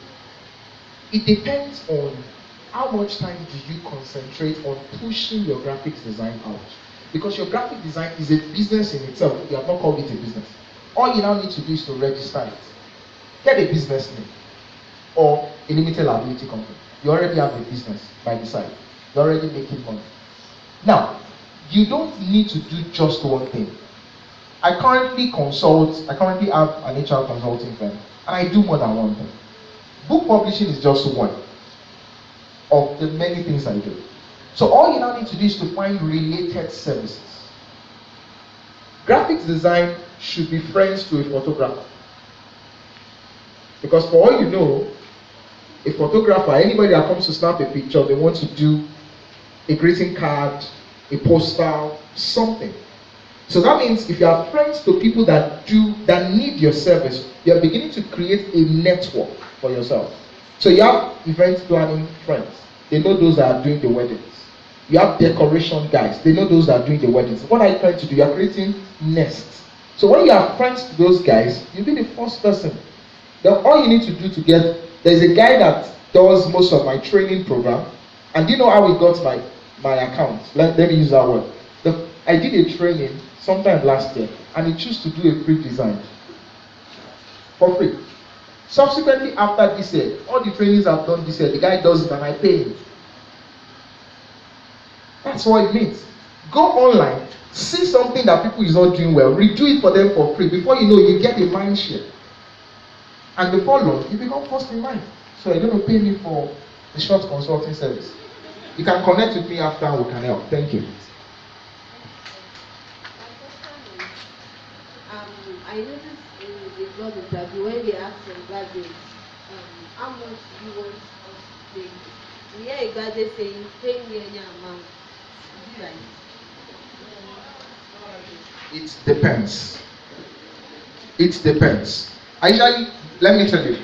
Speaker 1: It depends on how much time do you concentrate on pushing your graphics design out. Because your graphic design is a business in itself. You have not called it a business. All you now need to do is to register it. Get a business name or a limited liability company. You already have a business by the side. You're already making money. Now, you don't need to do just one thing. I currently have an HR consulting firm, and I do more than one thing. Book publishing is just one of the many things I do. So all you now need to do is to find related services. Graphics design should be friends to a photographer. Because for all you know, a photographer, anybody that comes to snap a picture, they want to do a greeting card, a poster, something. So that means if you are friends to people that need your service, you are beginning to create a network for yourself. So you have event planning friends. They know those that are doing the weddings. You have decoration guys. They know those that are doing the weddings. What are you trying to do? You are creating nests. So when you are friends to those guys, you'll be the first person. Then all you need to do to get, there's a guy that does most of my training program. And do you know how he got my account? Let me use that word. I did a training sometime last year, and he chose to do a free design for free. Subsequently, after this year, all the trainings I've done this year, the guy does it and I pay him. That's what it means. Go online, see something that people is not doing well, redo it for them for free. Before you know, you get a mind share. And before long, you become first in mind. So you're going to pay me for the short consulting service. You can connect with me after and we can help. Thank you.
Speaker 3: I noticed in the job interview when they ask some graduates, how much do you want us to pay? We hear a graduate saying, pay me any amount.
Speaker 1: It depends. It depends. Let me tell you,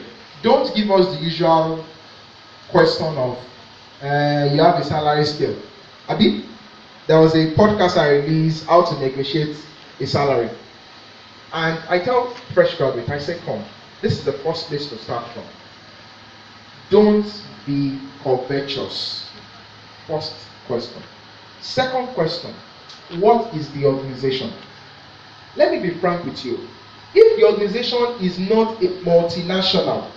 Speaker 1: don't give us the usual question of you have a salary scale. Abi, there was a podcast I released, how to negotiate a salary. And I tell fresh graduates, I say, come, this is the first place to start from. Don't be covetous. First question. Second question, what is the organization? Let me be frank with you. If the organization is not a multinational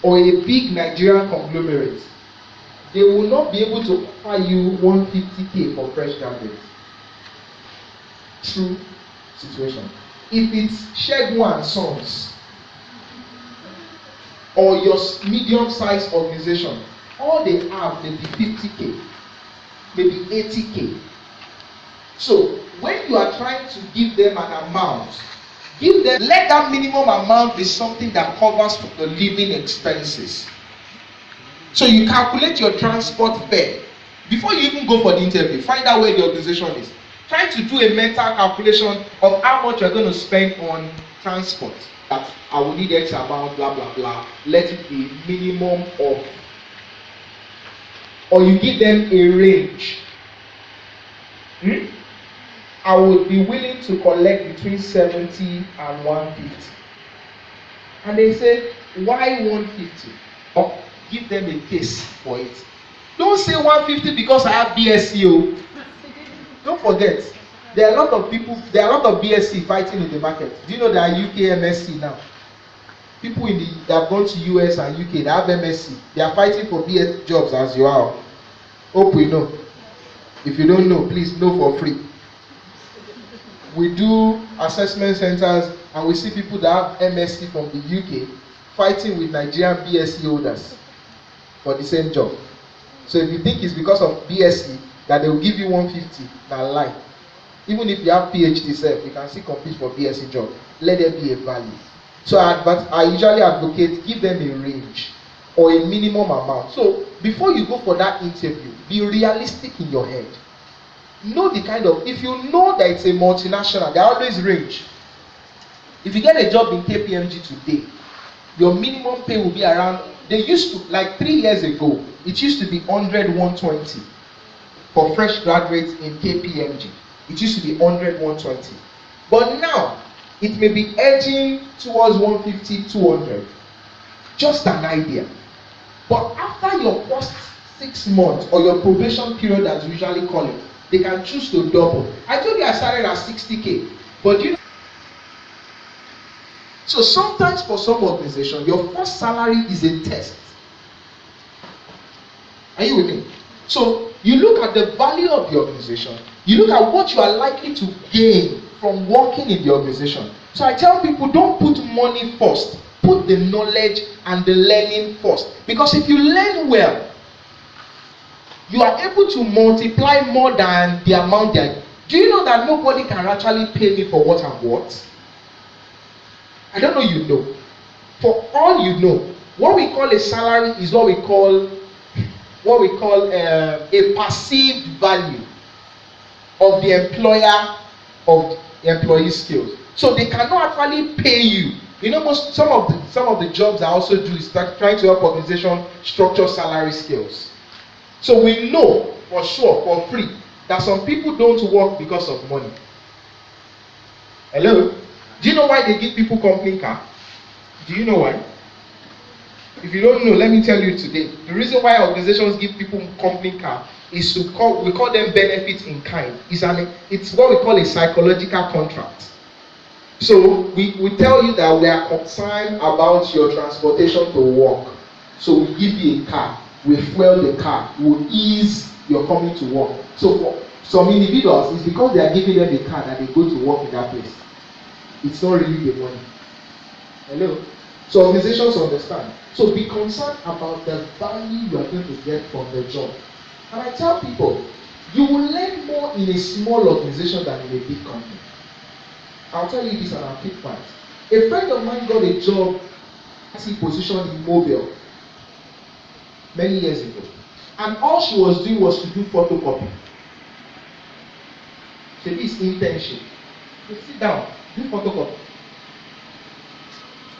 Speaker 1: or a big Nigerian conglomerate, they will not be able to offer you 150K for fresh graduates. True situation. If it's Segun and Sons or your medium-sized organization, all they have may be 50K, maybe 80K. So when you are trying to give them an amount, let that minimum amount be something that covers the living expenses. So you calculate your transport fare before you even go for the interview. Find out where the organization is. Try to do a mental calculation of how much you're going to spend on transport. That I will need X amount, blah blah blah. Let it be minimum of, or you give them a range. I would be willing to collect between 70 and 150. And they say, why 150? Or give them a case for it. Don't say 150 because I have BSc. Don't forget, there are a lot of BSc fighting in the market. Do you know there are UK MSc now? People that have gone to US and UK, they have MSc. They are fighting for BS jobs as you are. Hope we know. If you don't know, please know for free. We do assessment centers and we see people that have MSc from the UK fighting with Nigerian BSc holders for the same job. So if you think it's because of BSc that they will give you 150, na lie. Even if you have PhD self, you can still compete for BSc job. Let there be a value. So I usually advocate, give them a range or a minimum amount. So before you go for that interview, be realistic in your head. Know the kind of, if you know that it's a multinational, they always range. If you get a job in KPMG today, your minimum pay will be around, they used to, like 3 years ago, it used to be 100, 120 for fresh graduates in KPMG. It used to be 100, 120. But now, it may be edging towards 150, 200. Just an idea. But after your first 6 months or your probation period, as we usually call it, they can choose to double. I told you I started at 60K, but you know. So sometimes for some organization, your first salary is a test. Are you with me? So you look at the value of the organization, you look at what you are likely to gain from working in the organization. So I tell people, don't put money first. Put the knowledge and the learning first. Because if you learn well, you are able to multiply more than the amount that. Do you know that nobody can actually pay me for what I'm worth? I don't know, you know. For all you know, what we call a salary is what we call a perceived value of the employer of employee skills. So they cannot actually pay you. You know, some of the jobs I also do is trying to help organization structure salary scales. So we know for sure, for free, that some people don't work because of money. Hello? Do you know why they give people company car? Do you know why? If you don't know, let me tell you today. The reason why organizations give people company car is we call them benefits in kind. It's what we call a psychological contract. So we tell you that we are concerned about your transportation to work. So we give you a car, we fuel the car, we ease your coming to work. So for some individuals, it's because they are giving them a car that they go to work in that place. It's not really the money. Hello? So organizations understand. So be concerned about the value you are going to get from the job. And I tell people, you will learn more in a small organization than in a big company. I'll tell you this and I'll keep quiet. A friend of mine got a job as he positioned in Mobile many years ago. And all she was doing was to do photocopy. So this internship. So sit down, do photocopy.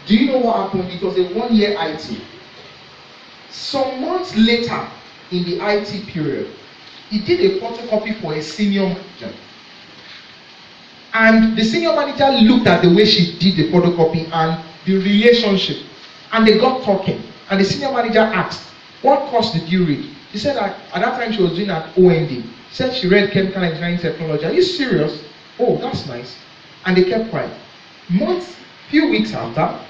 Speaker 1: Do you know what happened? It was a 1-year IT. Some months later, in the IT period, he did a photocopy for a senior manager. And the senior manager looked at the way she did the photocopy and the relationship. And they got talking. And the senior manager asked, what course did you read? She said at that time she was doing at OND. She said she read chemical engineering technology. Are you serious? Oh, that's nice. And they kept quiet. Few weeks after,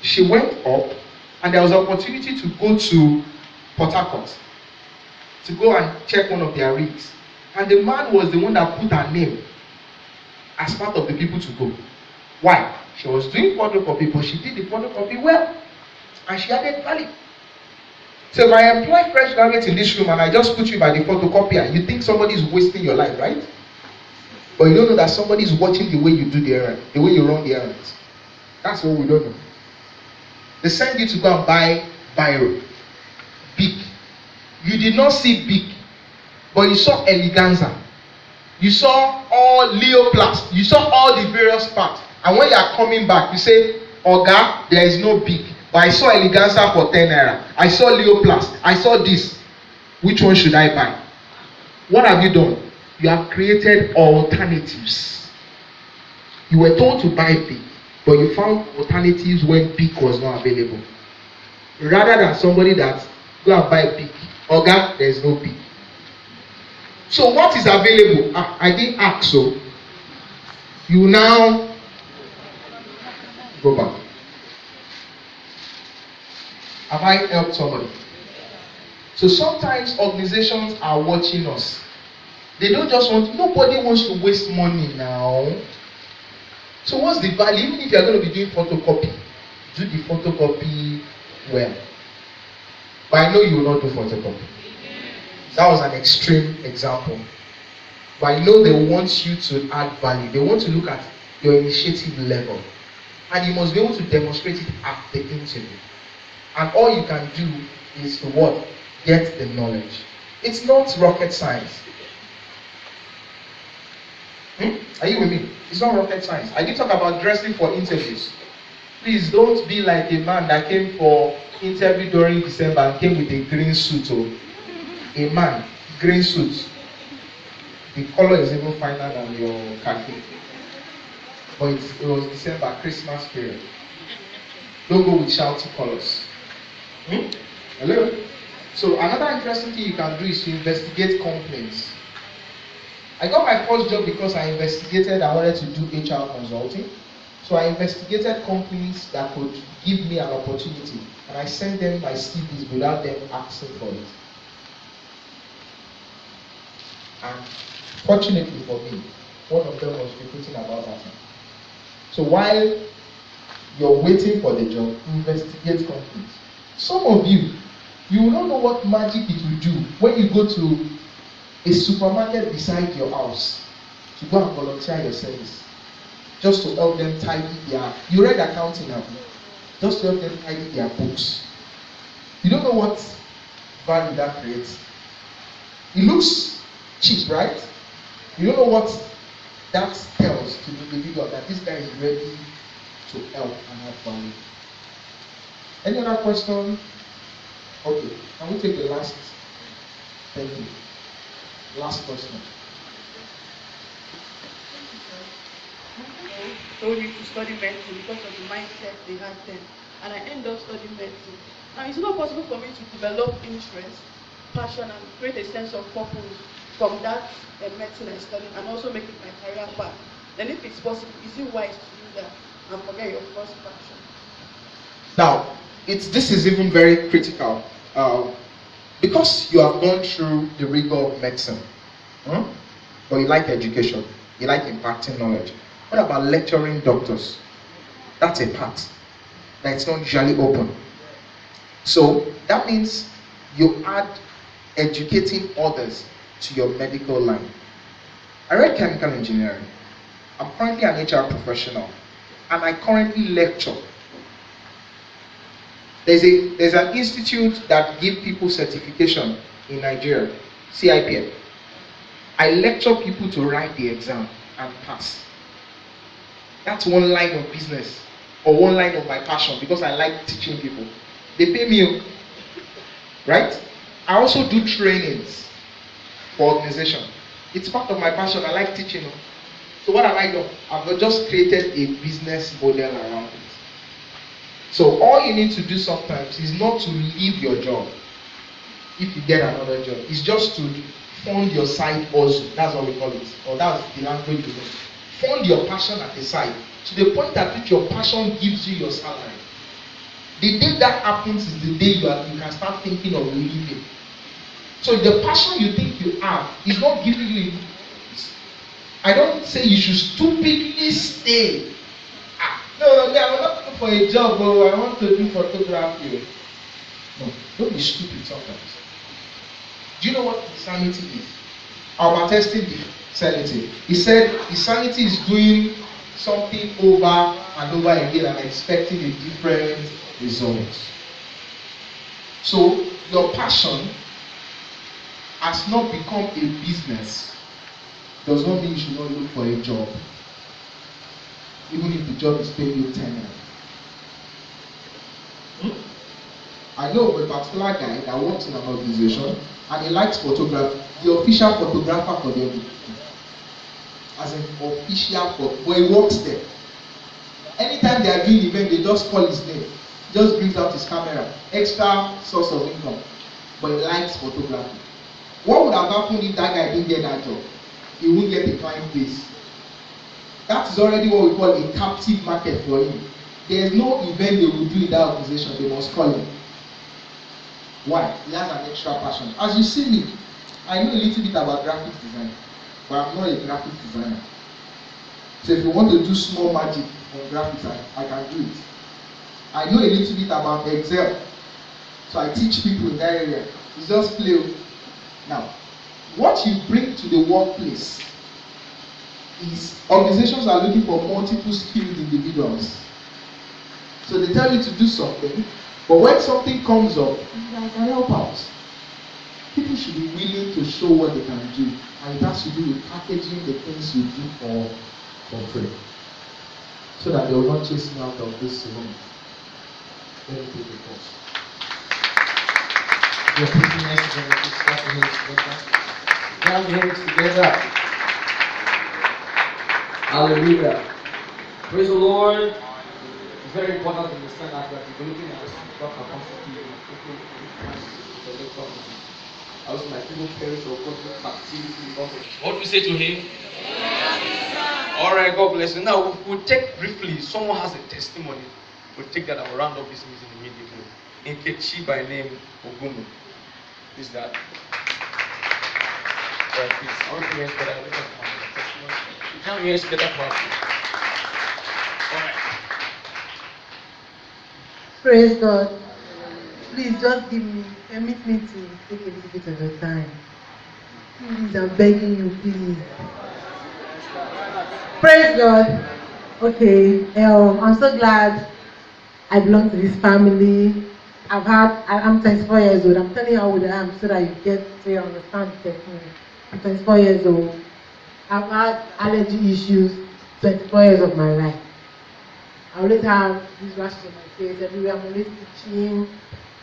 Speaker 1: she went up and there was an opportunity to go to Port Harcourt to go and check one of their rigs. And the man was the one that put her name as part of the people to go. Why? She was doing photocopy, but she did the photocopy well. And she added value. So if I employ fresh graduates in this room and I just put you by the photocopier, you think somebody is wasting your life, right? But you don't know that somebody is watching the way you do the errand, the way you run the errands. That's what we don't know. They send you to go and buy biro. Big. You did not see big, but you saw eleganza. You saw all Leoplast. You saw all the various parts. And when you are coming back, you say, Oga, there is no big. But I saw eleganza for 10 naira. I saw Leoplast. I saw this. Which one should I buy? What have you done? You have created alternatives. You were told to buy big, but you found alternatives when big was not available. Rather than somebody that go and buy big. Oga, there is no big. So what is available? I didn't ask, so you now go back. Have I helped somebody? So sometimes organizations are watching us. They don't just want, nobody wants to waste money now. So what's the value? Even if you are going to be doing photocopy, do the photocopy well. But I know you will not do photocopy. That was an extreme example. But I know they want you to add value. They want to look at your initiative level. And you must be able to demonstrate it at the interview. And all you can do is to what? Get the knowledge. It's not rocket science. Are you with me? It's not rocket science. I did talk about dressing for interviews. Please don't be like a man that came for interview during December and came with a green suit. Or a man, green suit. The color is even finer than your khaki. But it was December, Christmas period. Don't go with shouty colors. Hello? So another interesting thing you can do is to investigate complaints. I got my first job because I wanted to do HR consulting. So I investigated companies that could give me an opportunity. And I sent them my CVs without them asking for it. And fortunately for me, one of them was recruiting about that time. So while you're waiting for the job, investigate companies. Some of you will not know what magic it will do when you go to a supermarket beside your house to go and volunteer your service. Just to help them tidy you read accounting now, just to help them tidy their books. You don't know what value that creates. It looks cheap, right? You don't know what that tells to the individual that this guy is ready to help and add value. Any other question? Okay, can we take the last? Thank you. Last question.
Speaker 4: Told me to study medicine because of the mindset they had then, and I ended up studying medicine. Now it's not possible for me to develop interest, passion, and create a sense of purpose from that medicine I studied, and also make it my career path. Then, if it's possible, is it wise to do that and forget your first passion?
Speaker 1: Now, this is even very critical because you have gone through the rigor of medicine, but you like education, you like imparting knowledge. What about lecturing doctors? That's a path that's not usually open. So that means you add educating others to your medical line. I read chemical engineering. I'm currently an HR professional, and I currently lecture. There's an institute that gives people certification in Nigeria, CIPM. I lecture people to write the exam and pass. That's one line of business, or one line of my passion, because I like teaching people. They pay me, right? I also do trainings for organization. It's part of my passion. I like teaching. So what have I done? I've just created a business model around it. So all you need to do sometimes is not to leave your job if you get another job. It's just to fund your side hustle. That's what we call it. Or that's the language we use. Fund your passion at the side. To the point at which your passion gives you your salary. The day that happens is the day you can start thinking of leaving. So the passion you think you have is not giving you enough. I don't say you should stupidly stay. No, I'm not looking for a job, or I want to do photography. No, don't be stupid sometimes. Do you know what insanity is? Our testing the sanity. He said insanity is doing something over and over again and expecting a different result. So your passion has not become a business. Does not mean you should not look for a job. Even if the job is paying you 10 I know of a particular guy that works in an organization and he likes photography. The official photographer for them. As an official photo, but he works there. Anytime they are doing event, they just call his name. He just brings out his camera. Extra source of income. But he likes photography. What would have happened if that guy didn't get that job? He wouldn't get a client base. That is already what we call a captive market for him. There is no event they will do in that organization, they must call him. Why? He has an extra passion. As you see me, I know a little bit about graphic design, but I'm not a graphic designer. So if you want to do small magic on graphics, I can do it. I know a little bit about Excel, so I teach people in that area. It's just play. Now, what you bring to the workplace is organizations are looking for multiple skilled individuals. So they tell you to do something, but when something comes up, I can help out. People should be willing to show what they can do, and it has to do with packaging the things you do for free, so that they will not chase me out of this room. Let me take the course. Your people next to them, clap your hands together. Clap your hands together. Hallelujah. Praise the Lord. It's very important to understand that we are developing our spiritual capacity. Also, my people perish or go through captivity because of.
Speaker 5: What do we say to him? All right, God bless you. Now, we'll take briefly. Someone has a testimony. We'll take that and we'll round up this meeting immediately. Nkechi by name Ogumu. Is that? All right, please. I want to hear together. Let us have a testimony. You can't hear together for us. All right.
Speaker 6: Praise God. Please just permit me to take a little bit of your time. Please, I'm begging you, please. Praise God. Okay, I'm so glad I belong to this family. I'm 24 years old. I'm telling you how old I am so that you get to understand the testimony. I'm 24 years old. I've had allergy issues 24 years of my life. I always have these rashes on my face everywhere. I'm always itching.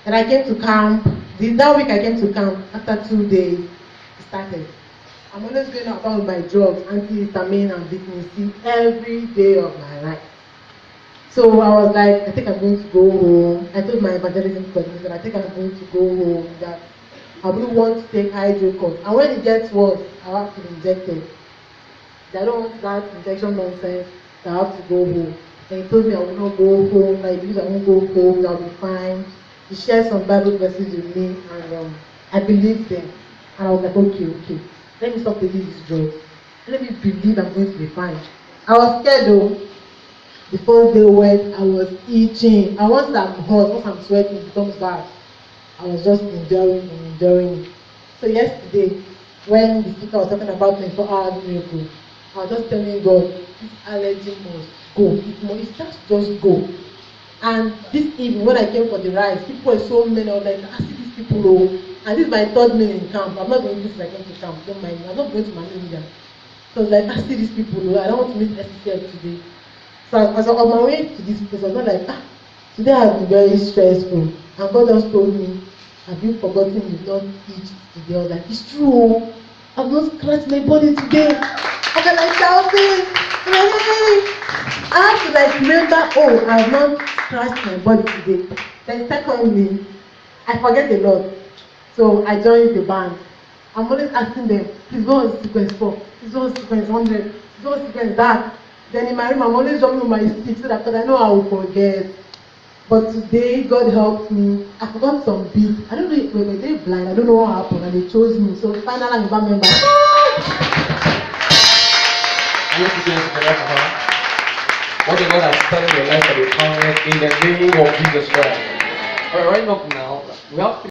Speaker 6: And I came to camp. That week I came to camp. After 2 days, it started. I'm always going about with my drugs, antihistamine and vitamin C, every day of my life. So I was like, I think I'm going to go home. I told my evangelism coordinator, I think I'm going to go home, that I really want to take hydrocon. And when it gets worse, I have to be injected. I don't want that injection nonsense, so I have to go home. And he told me I will not go home, like, if I won't go home, I'll be fine. He shared some Bible verses with me, and I believed them. And I was like, okay, let me stop taking these drugs. Let me believe I'm going to be fine. I was scared though. The first day when I was itching, and once I'm hot, once I'm sweating, it becomes bad. I was just enduring it. So yesterday, when the speaker was talking about 24 hours miracle, I was just telling God, this allergy must go. It just go. And this evening, when I came for the rise, people were so many. I was like, I see these people, oh. And this is my third meal in camp. I'm not going to do this like going to camp. Don't mind me. I'm not going to my meal. So I was like, I see these people, oh. I don't want to meet NCCF today. So as I was on my way to this place, I was not like, today has been very stressful. And God just told me, have you forgotten you've not eat today? I was like, it's true. I've not scratched my body today. I was like shouting, hey! I have to like remember, I have not scratched my body today. Then secondly, I forget a lot. So I joined the band. I'm always asking them, please go on sequence 4, please go on sequence 100, please go on sequence that. Then in my room, I'm always jumping on my stick so that because I know I will forget. But today, God helped me. I forgot some beats. I don't know if were they blind. I don't know what happened, and they chose me. So finally, I'm a band member.
Speaker 5: What the Lord has started in your life that will count in the name of Jesus Christ. Alright, right up now, we have